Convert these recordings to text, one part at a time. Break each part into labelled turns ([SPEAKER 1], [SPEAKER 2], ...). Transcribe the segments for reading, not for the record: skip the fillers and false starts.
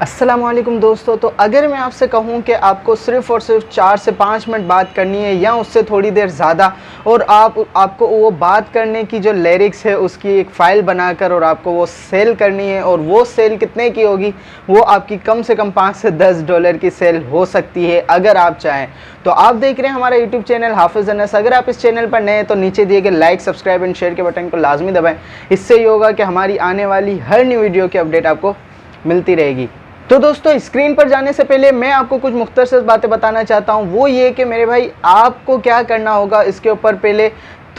[SPEAKER 1] अस्सलामुअलैकुम दोस्तों। तो अगर मैं आपसे कहूं कि आपको सिर्फ़ और सिर्फ 4 से 5 मिनट बात करनी है या उससे थोड़ी देर ज़्यादा, और आपको वो बात करने की जो लिरिक्स है उसकी एक फ़ाइल बनाकर और आपको वो सेल करनी है, और वो सेल कितने की होगी, वो आपकी कम से कम $5 से $10 की सेल हो सकती है अगर आप चाहें। तो आप देख रहे हैं हमारा यूट्यूब चैनल हाफिज़ अनस। अगर आप इस चैनल पर नए हैं तो नीचे दिए गए लाइक, सब्सक्राइब एंड शेयर के बटन को लाजमी दबाएँ। इससे ये होगा कि हमारी आने वाली हर न्यू वीडियो की अपडेट आपको मिलती रहेगी। तो दोस्तों, स्क्रीन पर जाने से पहले मैं आपको कुछ मुख्तसर बातें बताना चाहता हूँ। वो ये कि मेरे भाई, आपको क्या करना होगा, इसके ऊपर पहले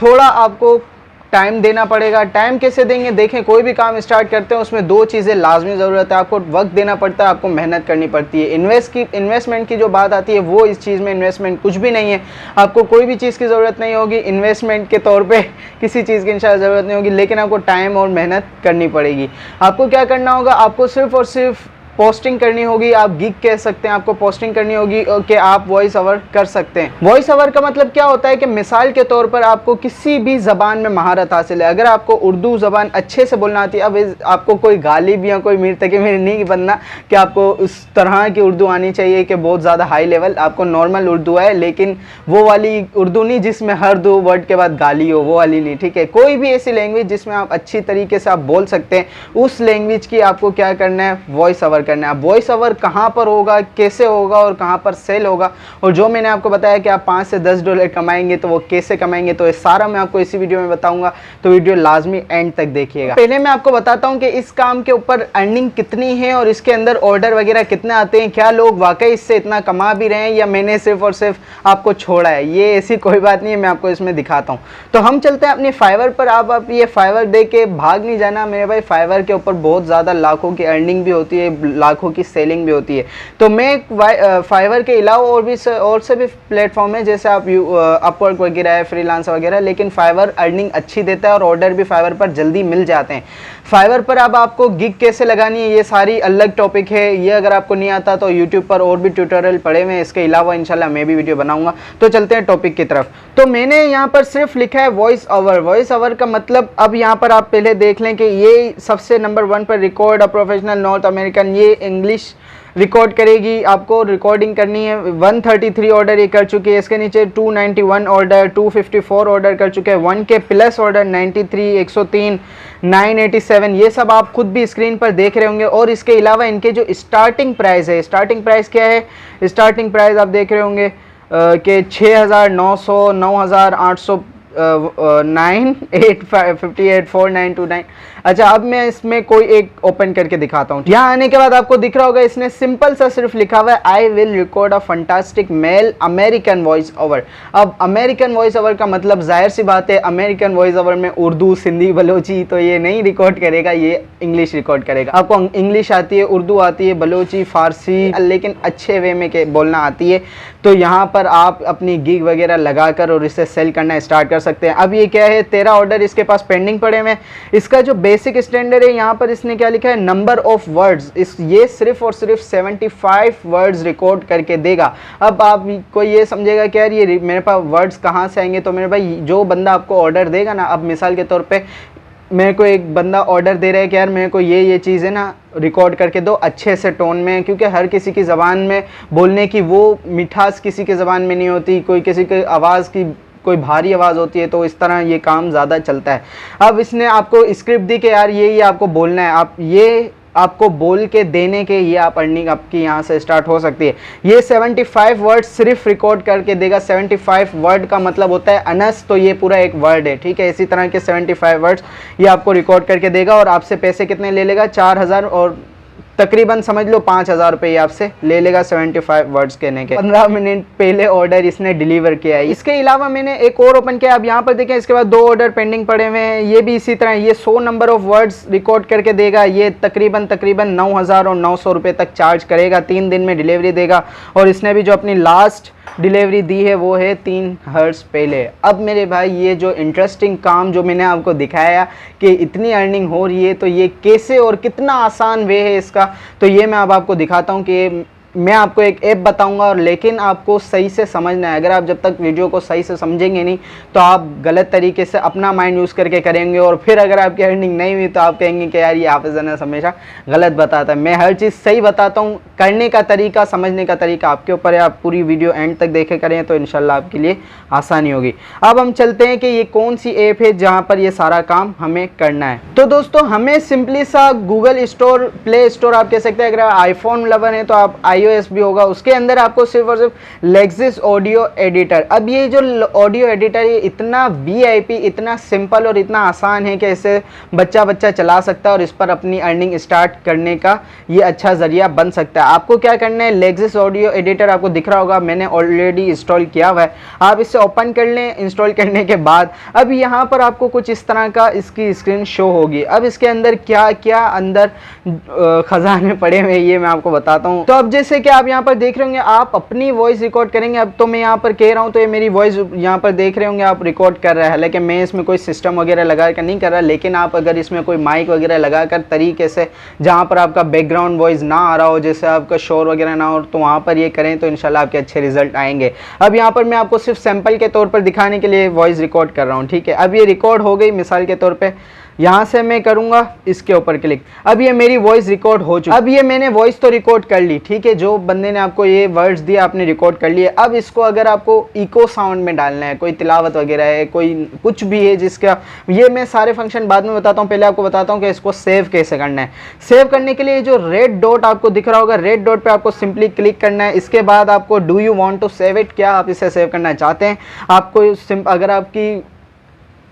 [SPEAKER 1] थोड़ा आपको टाइम देना पड़ेगा। टाइम कैसे देंगे? देखें, कोई भी काम स्टार्ट करते हैं उसमें दो चीज़ें लाजमी ज़रूरत है। आपको वक्त देना पड़ता है, आपको मेहनत करनी पड़ती है। इन्वेस्टमेंट की जो बात आती है, वो इस चीज़ में इन्वेस्टमेंट कुछ भी नहीं है। आपको कोई भी चीज़ की ज़रूरत नहीं होगी इन्वेस्टमेंट के तौर पे, किसी चीज़ की इंशाल्लाह ज़रूरत नहीं होगी, लेकिन आपको टाइम और मेहनत करनी पड़ेगी। आपको क्या करना होगा, आपको सिर्फ़ और सिर्फ पोस्टिंग करनी होगी। आप गिग कह सकते हैं, आपको पोस्टिंग करनी होगी कि आप वॉइस ओवर कर सकते हैं। वॉइस ओवर का मतलब क्या होता है कि मिसाल के तौर पर आपको किसी भी ज़बान में महारत हासिल है। अगर आपको उर्दू ज़बान अच्छे से बोलना आती है, अब आपको कोई गालिब या कोई मीर तकी मीर नहीं बनना कि आपको उस तरह की उर्दू आनी चाहिए कि बहुत ज़्यादा हाई लेवल। आपको नॉर्मल उर्दू है, लेकिन वो वाली उर्दू नहीं जिसमें हर दो वर्ड के बाद गाली हो, वो वाली नहीं, ठीक है। कोई भी ऐसी लैंग्वेज जिसमें आप अच्छी तरीके से आप बोल सकते हैं, उस लैंग्वेज की आपको क्या करना है, वॉइस ओवर करना है। वॉइस ओवर कहाँ पर होगा, कैसे होगा और कहाँ पर सेल होगा, और जो मैंने आपको बताया कि आप $5 से $10 कमाएंगे, तो वो कैसे कमाएंगे, तो ये सारा मैं आपको इसी वीडियो में बताऊंगा। तो वीडियो लाजमी एंड तक देखिएगा। पहले मैं आपको बताता हूँ कि इस काम के ऊपर अर्निंग कितनी है और इसके अंदर ऑर्डर वगैरह कितने आते हैं, क्या लोग वाकई इससे इतना कमा भी रहे हैं या मैंने सिर्फ और सिर्फ आपको छोड़ा है। ये ऐसी कोई बात नहीं है, मैं आपको इसमें दिखाता हूँ। तो हम चलते हैं अपने फाइवर पर। आप ये फाइवर देख के भाग नहीं जाना मेरे भाई। फाइवर के ऊपर बहुत ज़्यादा लाखों की अर्निंग भी होती है, लाखों की सेलिंग भी होती है। तो मैं फाइवर के अलावा और से भी प्लेटफॉर्म है, जैसे आप अपवर्क वगैरह है, फ्रीलांस वगैरह, लेकिन फाइवर अर्निंग अच्छी देता है और ऑर्डर भी फाइवर पर जल्दी मिल जाते हैं। फाइवर पर अब आपको गिग कैसे लगानी है, ये सारी अलग टॉपिक है। ये अगर आपको नहीं आता तो यूट्यूब पर और भी ट्यूटोरियल पड़े हुए हैं, इसके अलावा इंशाल्लाह मैं भी वीडियो बनाऊंगा। तो चलते हैं टॉपिक की तरफ। तो मैंने यहाँ पर सिर्फ लिखा है वॉइस ओवर। वॉइस ओवर का मतलब, अब यहाँ पर आप पहले देख लें कि ये सबसे नंबर 1 पर record a professional north American, ये इंग्लिश रिकॉर्ड करेगी। आपको रिकॉर्डिंग करनी है। 133 ऑर्डर ये कर चुके हैं। इसके नीचे 291 ऑर्डर, 254 ऑर्डर कर चुके हैं, 1K प्लस ऑर्डर, 93, 103, 987, ये सब आप खुद भी स्क्रीन पर देख रहे होंगे। और इसके अलावा इनके जो स्टार्टिंग प्राइस है, स्टार्टिंग प्राइस क्या है, स्टार्टिंग प्राइस आप देख रहे होंगे कि 6,900, 9,800, 9,858, 4,929। अच्छा, अब मैं इसमें कोई एक ओपन करके दिखाता हूँ। यहाँ आने के बाद आपको दिख रहा होगा, इसने सिंपल सा सिर्फ लिखा हुआ है, I will record a fantastic male American voice over. अब अमेरिकन वॉइस ओवर का मतलब जाहिर सी बात है, अमेरिकन वॉइस ओवर में उर्दू, सिंधी, बलोची तो ये नहीं रिकॉर्ड करेगा, ये इंग्लिश रिकॉर्ड करेगा। आपको इंग्लिश आती है, उर्दू आती है, बलोची, फारसी, लेकिन अच्छे वे में के बोलना आती है। तो यहाँ पर आप अपनी गिग वगैरह लगाकर और इसे सेल करना स्टार्ट कर सकते हैं। अब ये क्या है, 13 ऑर्डर इसके पास पेंडिंग पड़े हुए हैं। इसका जो बेसिक स्टैंडर्ड है, यहाँ पर इसने क्या लिखा है, नंबर ऑफ वर्ड्स, ये सिर्फ और सिर्फ 75 वर्ड्स रिकॉर्ड करके देगा। अब आप कोई ये समझेगा कि यार ये मेरे पास वर्ड्स कहाँ से आएंगे, तो मेरे भाई जो बंदा आपको ऑर्डर देगा ना, अब मिसाल के तौर पे मेरे को एक बंदा ऑर्डर दे रहा है कि यार मेरे को ये चीज़ें ना रिकॉर्ड करके दो अच्छे से टोन में, क्योंकि हर किसी की ज़बान में बोलने की वो मिठास किसी की ज़बान में नहीं होती, कोई किसी की आवाज़ की कोई भारी आवाज़ होती है, तो इस तरह ये काम ज़्यादा चलता है। अब इसने आपको स्क्रिप्ट दी कि यार ये आपको बोलना है, आप ये आपको बोल के देने के, ये आप अर्निंग आपकी यहाँ से स्टार्ट हो सकती है। ये 75 वर्ड सिर्फ रिकॉर्ड करके देगा। 75 वर्ड का मतलब होता है अनस, तो ये पूरा एक वर्ड है, ठीक है। इसी तरह के 75 वर्ड्स ये आपको रिकॉर्ड करके देगा। और आपसे पैसे कितने ले लेगा, 4,000 और तकरीबन समझ लो 5,000 रुपये आपसे ले लेगा 75 वर्ड्स कहने के। 15 मिनट पहले ऑर्डर इसने डिलीवर किया है। इसके अलावा मैंने एक और ओपन किया, अब यहाँ पर देखें, इसके बाद 2 ऑर्डर पेंडिंग पड़े हुए हैं। ये भी इसी तरह, ये 100 नंबर ऑफ वर्ड्स रिकॉर्ड करके देगा। ये तकरीबन 9,000 और 900 रुपये तक चार्ज करेगा। 3 दिन में डिलीवरी देगा। और इसने भी जो अपनी लास्ट डिलीवरी दी है वो है 3 हर्ट्ज पहले। अब मेरे भाई, ये जो इंटरेस्टिंग काम जो मैंने आपको दिखाया कि इतनी अर्निंग हो रही है, तो ये कैसे और कितना आसान वे है इसका, तो ये मैं अब आपको दिखाता हूँ कि मैं आपको एक ऐप बताऊंगा, और लेकिन आपको सही से समझना है। अगर आप जब तक वीडियो को सही से समझेंगे नहीं तो आप गलत तरीके से अपना माइंड यूज़ करके करेंगे, और फिर अगर आपकी अर्निंग नहीं हुई तो आप कहेंगे कि यार ये हाफिज़ अनस हमेशा गलत बताता है। मैं हर चीज़ सही बताता हूँ, करने का तरीका, समझने का तरीका आपके ऊपर है। आप पूरी वीडियो एंड तक देखे करें तो इंशाल्लाह आपके लिए आसानी होगी। अब हम चलते हैं कि ये कौन सी ऐप है जहाँ पर ये सारा काम हमें करना है। तो दोस्तों हमें सिंपली सा गूगल स्टोर, प्ले स्टोर आप कह सकते हैं, अगर आईफोन लवर है तो आप iOS भी होगा, उसके अंदर आपको सिर्फ और सिर्फ लेक्सिस ऑडियो एडिटर। अब ये जो ऑडियो एडिटर ये इतना VIP, इतना सिंपल और इतना आसान है कि इसे बच्चा चला सकता है और इस पर अपनी अर्निंग स्टार्ट करने का ये अच्छा जरिया बन सकता है। आपको क्या करना है, लेक्सिस ऑडियो एडिटर आपको दिख रहा होगा, मैंने ऑलरेडी इंस्टॉल किया हुआ है। आप इसे ओपन कर लें। इंस्टॉल करने के बाद अब यहाँ पर आपको कुछ इस तरह का इसकी स्क्रीन शो होगी। अब इसके अंदर क्या क्या अंदर खजाने पड़े हुए ये मैं आपको बताता हूँ। तो अब जैसे कि आप यहाँ पर देख रहे होंगे, आप अपनी वॉइस रिकॉर्ड करेंगे। अब तो मैं यहाँ पर कह रहा हूँ तो ये मेरी वॉइस यहाँ पर देख रहे होंगे आप रिकॉर्ड कर रहा है, हालांकि मैं इसमें कोई सिस्टम वगैरह लगा कर नहीं कर रहा, लेकिन आप अगर इसमें कोई माइक वगैरह लगा कर तरीके से जहाँ पर आपका बैकग्राउंड वॉइस ना आ रहा हो, जैसे आपका शोर वगैरह ना हो, तो वहाँ पर ये करें तो इंशाल्लाह आपके अच्छे रिजल्ट आएंगे। अब यहाँ पर मैं आपको सिर्फ सैंपल के तौर पर दिखाने के लिए वॉइस रिकॉर्ड कर रहा हूँ, ठीक है। अब ये रिकॉर्ड हो गई, मिसाल के तौर पे यहाँ से मैं करूँगा इसके ऊपर क्लिक। अब ये मेरी वॉइस रिकॉर्ड हो चुकी है। अब ये मैंने वॉइस तो रिकॉर्ड कर ली, ठीक है, जो बंदे ने आपको ये वर्ड्स दिए आपने रिकॉर्ड कर लिए। अब इसको अगर आपको इको साउंड में डालना है, कोई तिलावत वगैरह है, कोई कुछ भी है जिसका, ये मैं सारे फंक्शन बाद में बताता हूँ, पहले आपको बताता हूँ कि इसको सेव कैसे करना है। सेव करने के लिए जो रेड डॉट आपको दिख रहा होगा, रेड डॉट पे आपको सिंपली क्लिक करना है। इसके बाद आपको do you want to save it, क्या आप इसे सेव करना चाहते हैं। आपको अगर आपकी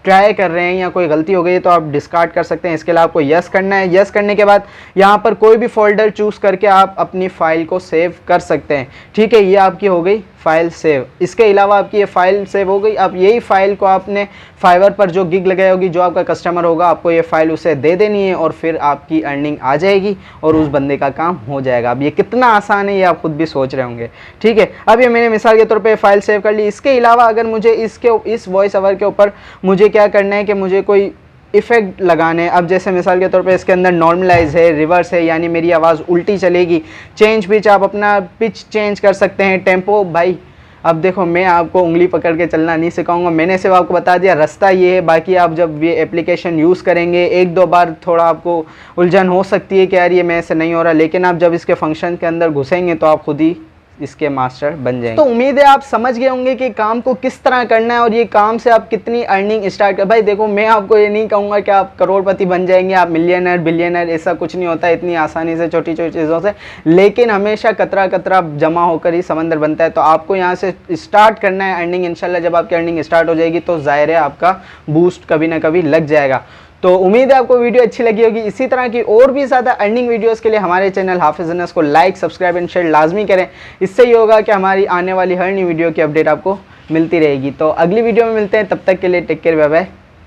[SPEAKER 1] ट्राई कर रहे हैं या कोई गलती हो गई है तो आप डिस्कार्ड कर सकते हैं। इसके लिए आपको यस करना है। यस करने के बाद यहाँ पर कोई भी फोल्डर चूज़ करके आप अपनी फ़ाइल को सेव कर सकते हैं, ठीक है। ये आपकी हो गई फ़ाइल सेव। इसके अलावा आपकी ये फ़ाइल सेव हो गई। अब यही फ़ाइल को आपने फाइवर पर जो गिग लगाई होगी, जो आपका कस्टमर होगा, आपको ये फ़ाइल उसे दे देनी है और फिर आपकी अर्निंग आ जाएगी और उस बंदे का काम हो जाएगा। अब ये कितना आसान है ये आप खुद भी सोच रहे होंगे, ठीक है। अब ये मैंने मिसाल के तौर पे फ़ाइल सेव कर ली। इसके अलावा अगर मुझे इस वॉइस ओवर के ऊपर मुझे क्या करना है कि मुझे कोई इफ़ेक्ट लगाने हैं। अब जैसे मिसाल के तौर पे इसके अंदर नॉर्मलाइज है, रिवर्स है, यानी मेरी आवाज़ उल्टी चलेगी। चेंज पिच, आप अपना पिच चेंज कर सकते हैं। टेम्पो, भाई अब देखो मैं आपको उंगली पकड़ के चलना नहीं सिखाऊंगा, मैंने सिर्फ आपको बता दिया रास्ता ये है। बाकी आप जब ये एप्लीकेशन यूज़ करेंगे, एक दो बार थोड़ा आपको उलझन हो सकती है कि यार ये मैं से नहीं हो रहा, लेकिन आप जब इसके फंक्शन के अंदर घुसेंगे तो आप खुद ही इसके मास्टर बन जाएंगे। तो उम्मीद है आप समझ गए होंगे कि काम को किस तरह करना है और ये काम से आप कितनी अर्निंग स्टार्ट कर। भाई देखो, मैं आपको ये नहीं कहूँगा कि आप करोड़पति बन जाएंगे, आप मिलियनर बिलियनर, ऐसा कुछ नहीं होता इतनी आसानी से छोटी छोटी चीज़ों से, लेकिन हमेशा कतरा कतरा जमा होकर ही समंदर बनता है। तो आपको यहाँ से स्टार्ट करना है अर्निंग। इंशाल्लाह जब आपकी अर्निंग स्टार्ट हो जाएगी तो ज़ाहिर है आपका बूस्ट कभी ना कभी लग जाएगा। तो उम्मीद है आपको वीडियो अच्छी लगी होगी। इसी तरह की और भी ज़्यादा अर्निंग वीडियोस के लिए हमारे चैनल हाफिज़ अनस को लाइक, सब्सक्राइब एंड शेयर लाजमी करें। इससे ये होगा कि हमारी आने वाली हर नई वीडियो की अपडेट आपको मिलती रहेगी। तो अगली वीडियो में मिलते हैं, तब तक के लिए टेक केयर, बाय बाय,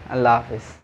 [SPEAKER 1] अल्लाह हाफिज़।